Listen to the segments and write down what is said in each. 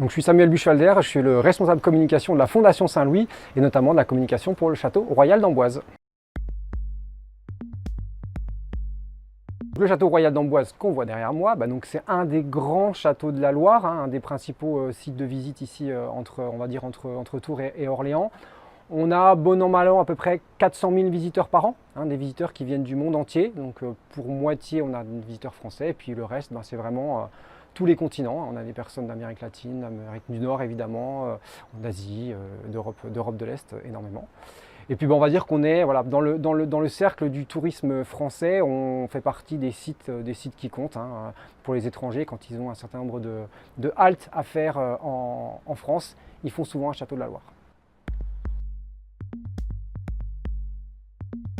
Donc, je suis Samuel Buchalder, je suis le responsable communication de la Fondation Saint-Louis et notamment de la communication pour le château royal d'Amboise. Le château royal d'Amboise qu'on voit derrière moi, c'est un des grands châteaux de la Loire, un des principaux sites de visite ici entre Tours et Orléans. On a bon an mal an à peu près 400 000 visiteurs par an, des visiteurs qui viennent du monde entier. Donc pour moitié on a des visiteurs français et puis le reste c'est vraiment tous les continents. On a des personnes d'Amérique latine, d'Amérique du Nord évidemment, d'Asie, d'Europe de l'Est énormément. Et puis on va dire qu'on est dans le cercle du tourisme français, on fait partie des sites qui comptent pour les étrangers quand ils ont un certain nombre de haltes à faire en France. Ils font souvent un château de la Loire.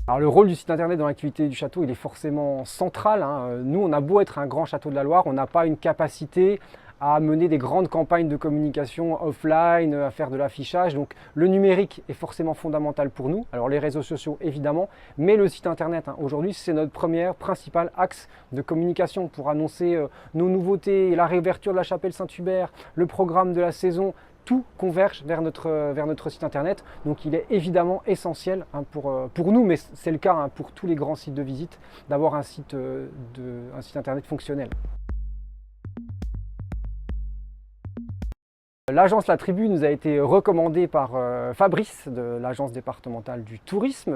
Alors le rôle du site internet dans l'activité du château, il est forcément central. Nous, on a beau être un grand château de la Loire, on n'a pas une capacité à mener des grandes campagnes de communication offline, à faire de l'affichage. Donc le numérique est forcément fondamental pour nous. Alors les réseaux sociaux évidemment, mais le site internet, aujourd'hui, c'est notre principal axe de communication pour annoncer nos nouveautés, la réouverture de la chapelle Saint-Hubert, le programme de la saison. Tout converge vers notre site internet, donc il est évidemment essentiel pour nous, mais c'est le cas pour tous les grands sites de visite, d'avoir un site internet fonctionnel. L'agence La Tribu nous a été recommandée par Fabrice de l'agence départementale du tourisme,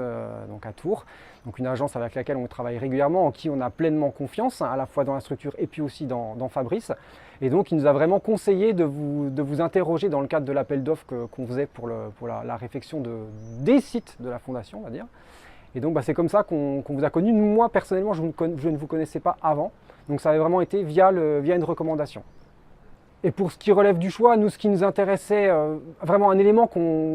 donc à Tours, donc une agence avec laquelle on travaille régulièrement, en qui on a pleinement confiance, à la fois dans la structure et puis aussi dans Fabrice. Et donc il nous a vraiment conseillé de vous interroger dans le cadre de l'appel d'offres qu'on faisait pour la réfection des sites de la Fondation, on va dire. Et donc c'est comme ça qu'on vous a connu. Moi personnellement, je ne vous connaissais pas avant, donc ça avait vraiment été via une recommandation. Et pour ce qui relève du choix, nous, ce qui nous intéressait, vraiment un élément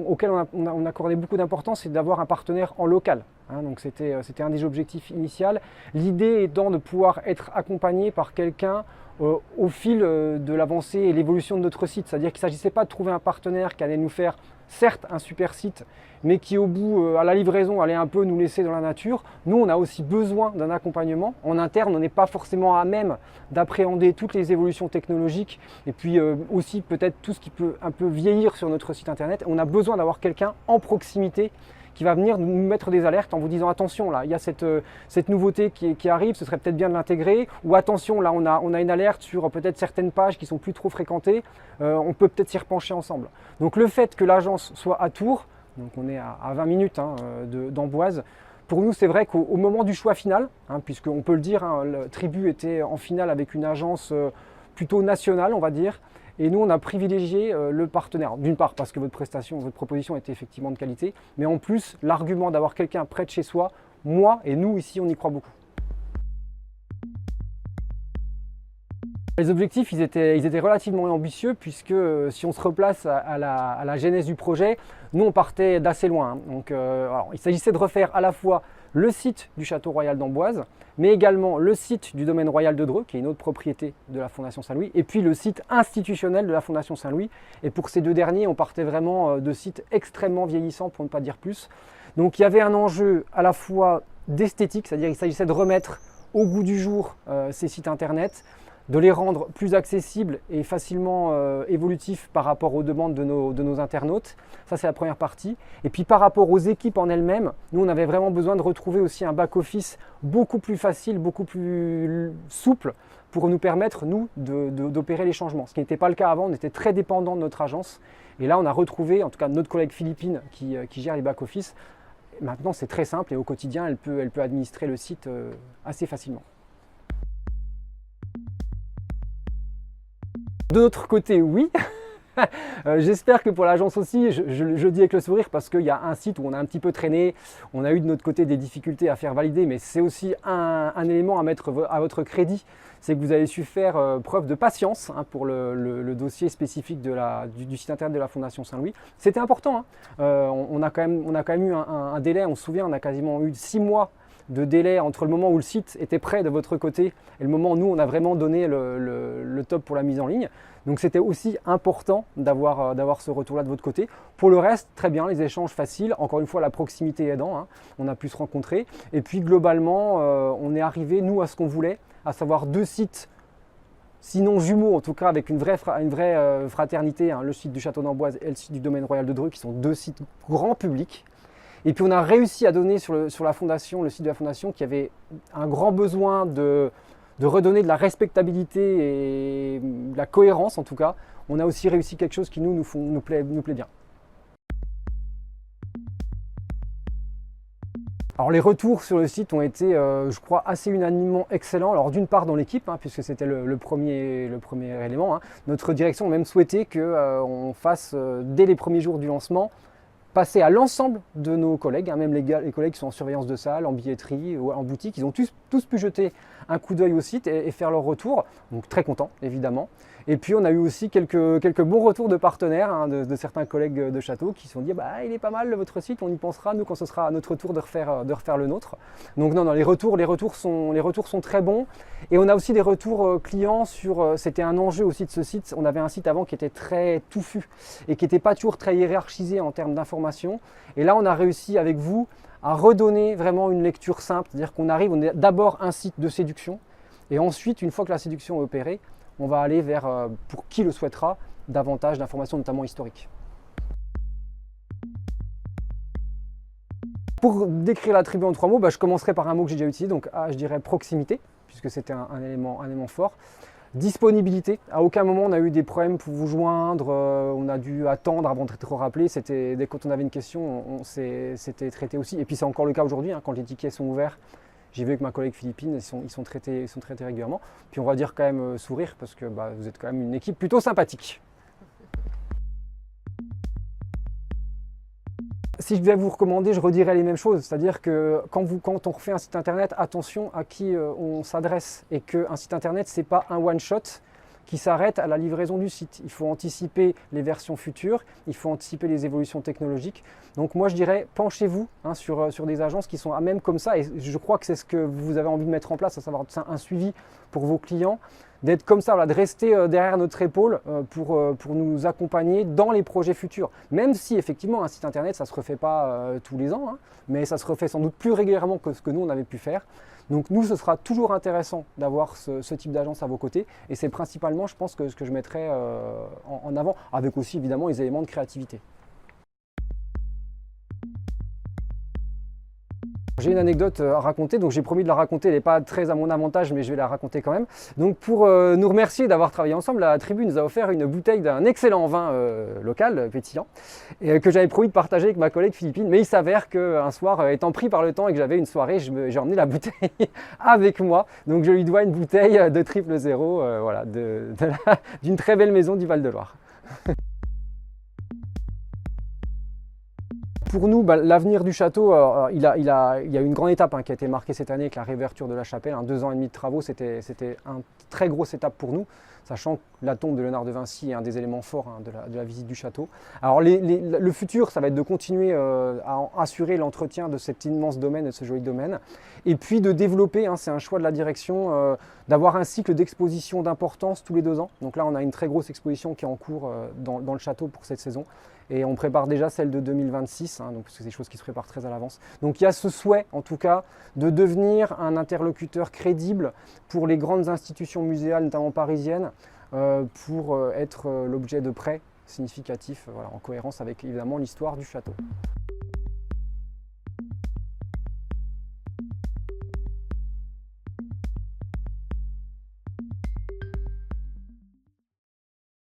auquel on accordait beaucoup d'importance, c'est d'avoir un partenaire en local. Donc c'était un des objectifs initiaux. L'idée étant de pouvoir être accompagné par quelqu'un au fil de l'avancée et l'évolution de notre site. C'est-à-dire qu'il ne s'agissait pas de trouver un partenaire qui allait nous faire, certes, un super site, mais qui au bout, à la livraison, allait un peu nous laisser dans la nature. Nous, on a aussi besoin d'un accompagnement. En interne, on n'est pas forcément à même d'appréhender toutes les évolutions technologiques et puis aussi peut-être tout ce qui peut un peu vieillir sur notre site internet. On a besoin d'avoir quelqu'un en proximité qui va venir nous mettre des alertes en vous disant attention, là il y a cette nouveauté qui arrive, ce serait peut-être bien de l'intégrer, ou attention, là on a une alerte sur peut-être certaines pages qui sont plus trop fréquentées, on peut peut-être s'y repencher ensemble. Donc le fait que l'agence soit à Tours, donc on est à 20 minutes d'Amboise, pour nous c'est vrai qu'au moment du choix final, puisqu'on peut le dire, le Tribu était en finale avec une agence plutôt nationale on va dire, et nous, on a privilégié le partenaire, d'une part parce que votre proposition était effectivement de qualité, mais en plus, l'argument d'avoir quelqu'un près de chez soi, moi et nous ici, on y croit beaucoup. Les objectifs, ils étaient relativement ambitieux puisque si on se replace à la genèse du projet, nous, on partait d'assez loin. Donc, il s'agissait de refaire à la fois le site du château royal d'Amboise, mais également le site du domaine royal de Dreux, qui est une autre propriété de la Fondation Saint-Louis, et puis le site institutionnel de la Fondation Saint-Louis. Et pour ces deux derniers, on partait vraiment de sites extrêmement vieillissants, pour ne pas dire plus. Donc il y avait un enjeu à la fois d'esthétique, c'est-à-dire qu'il s'agissait de remettre au goût du jour ces sites internet, de les rendre plus accessibles et facilement évolutifs par rapport aux demandes de nos internautes. Ça, c'est la première partie. Et puis par rapport aux équipes en elles-mêmes, nous, on avait vraiment besoin de retrouver aussi un back-office beaucoup plus facile, beaucoup plus souple pour nous permettre, nous, d'opérer les changements. Ce qui n'était pas le cas avant, on était très dépendant de notre agence. Et là, on a retrouvé, en tout cas notre collègue philippine qui gère les back-office. Maintenant, c'est très simple et au quotidien, elle peut administrer le site assez facilement. De notre côté, oui. J'espère que pour l'agence aussi, je dis avec le sourire parce qu'il y a un site où on a un petit peu traîné, on a eu de notre côté des difficultés à faire valider, mais c'est aussi un élément à mettre à votre crédit, c'est que vous avez su faire preuve de patience pour le dossier spécifique du site internet de la Fondation Saint-Louis. C'était important, on a quand même eu un délai, on se souvient, on a quasiment eu 6 mois de délai entre le moment où le site était prêt de votre côté et le moment où nous on a vraiment donné le top pour la mise en ligne. Donc c'était aussi important d'avoir ce retour-là de votre côté. Pour le reste, très bien, les échanges faciles, encore une fois la proximité aidant, on a pu se rencontrer. Et puis globalement, on est arrivé, nous, à ce qu'on voulait, à savoir 2 sites sinon jumeaux en tout cas, avec une vraie fraternité, hein, le site du Château d'Amboise et le site du Domaine Royal de Dreux, qui sont 2 sites grand public. Et puis on a réussi à donner sur la fondation, le site de la fondation, qui avait un grand besoin de redonner de la respectabilité et de la cohérence en tout cas. On a aussi réussi quelque chose qui nous plaît bien. Alors les retours sur le site ont été, je crois, assez unanimement excellents. Alors d'une part dans l'équipe, hein, puisque c'était le premier élément, hein. Notre direction a même souhaité qu'on fasse, dès les premiers jours du lancement, passer à l'ensemble de nos collègues, hein, même les collègues qui sont en surveillance de salle, en billetterie ou en boutique. Ils ont tous pu jeter un coup d'œil au site et faire leur retour. Donc très content évidemment. Et puis on a eu aussi quelques bons retours de partenaires, hein, de certains collègues de château qui se sont dit bah, il est pas mal votre site, on y pensera nous quand ce sera à notre tour de refaire le nôtre. Donc non, les retours sont très bons. Et on a aussi des retours clients sur, c'était un enjeu aussi de ce site. On avait un site avant qui était très touffu et qui n'était pas toujours très hiérarchisé en termes d'information. Et là on a réussi avec vous à redonner vraiment une lecture simple, c'est-à-dire qu'on arrive, on est d'abord un site de séduction et ensuite une fois que la séduction est opérée, on va aller vers, pour qui le souhaitera, davantage d'informations, notamment historiques. Pour décrire la tribu en 3 mots, je commencerai par un mot que j'ai déjà utilisé, donc je dirais proximité, puisque c'était un élément fort. Disponibilité, à aucun moment on a eu des problèmes pour vous joindre, on a dû attendre avant d'être rappelé, dès quand on avait une question, c'était traité aussi. Et puis c'est encore le cas aujourd'hui, hein, quand les tickets sont ouverts. J'ai vu avec ma collègue philippine, ils sont traités régulièrement. Puis on va dire quand même sourire parce que vous êtes quand même une équipe plutôt sympathique. Si je devais vous recommander, je redirais les mêmes choses. C'est-à-dire que quand on refait un site internet, attention à qui on s'adresse. Et qu'un site internet, ce n'est pas un one-shot qui s'arrête à la livraison du site. Il faut anticiper les versions futures, il faut anticiper les évolutions technologiques. Donc moi je dirais, penchez-vous sur des agences qui sont à même comme ça, et je crois que c'est ce que vous avez envie de mettre en place, à savoir un suivi pour vos clients, d'être comme ça, voilà, de rester derrière notre épaule pour nous accompagner dans les projets futurs. Même si effectivement un site internet ça ne se refait pas tous les ans, hein, mais ça se refait sans doute plus régulièrement que ce que nous on avait pu faire. Donc nous, ce sera toujours intéressant d'avoir ce type d'agence à vos côtés et c'est principalement, je pense, ce que je mettrai en avant, avec aussi évidemment les éléments de créativité. J'ai une anecdote à raconter, donc j'ai promis de la raconter, elle n'est pas très à mon avantage, mais je vais la raconter quand même. Donc pour nous remercier d'avoir travaillé ensemble, la tribu nous a offert une bouteille d'un excellent vin local, pétillant, et que j'avais promis de partager avec ma collègue philippine, mais il s'avère qu'un soir, étant pris par le temps et que j'avais une soirée, j'ai emmené la bouteille avec moi, donc je lui dois une bouteille de 000, voilà, d'une très belle maison du Val-de-Loire. Pour nous, l'avenir du château, il y a une grande étape qui a été marquée cette année avec la réouverture de la chapelle. 2 ans et demi de travaux, c'était une très grosse étape pour nous, sachant que la tombe de Léonard de Vinci est un des éléments forts de la visite du château. Alors le futur, ça va être de continuer à assurer l'entretien de cet immense domaine, de ce joli domaine, et puis de développer, c'est un choix de la direction, d'avoir un cycle d'exposition d'importance tous les 2 ans. Donc là, on a une très grosse exposition qui est en cours dans le château pour cette saison. Et on prépare déjà celle de 2026, donc c'est des choses qui se préparent très à l'avance. Donc il y a ce souhait, en tout cas, de devenir un interlocuteur crédible pour les grandes institutions muséales, notamment parisiennes, pour être l'objet de prêts significatifs, voilà, en cohérence avec évidemment l'histoire du château.